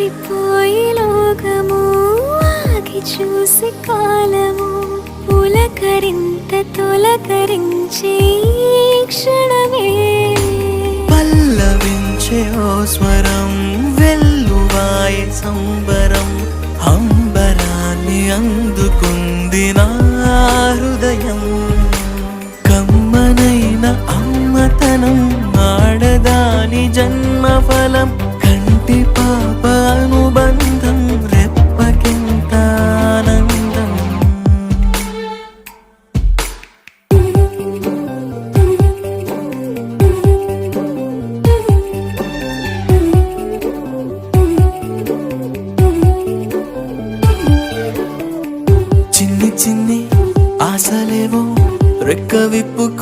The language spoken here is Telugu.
మారిపోయి లోకము ఆగి చూసి కాలము పులకరింత తొలకరించే ఈ క్షణమే పల్లవించే ఓ స్వరం వెల్లువాయే సంబరం అంబరాన్ని అందుకుంది నా హృదయం కమ్మనైన అమ్మతనం ఆడదాని జన్మఫలం కంటి పాప అనుబంధం రెప్పకింత ఆనందం చిన్ని చిన్ని ఆశలేవో రెక్క విప్పుకు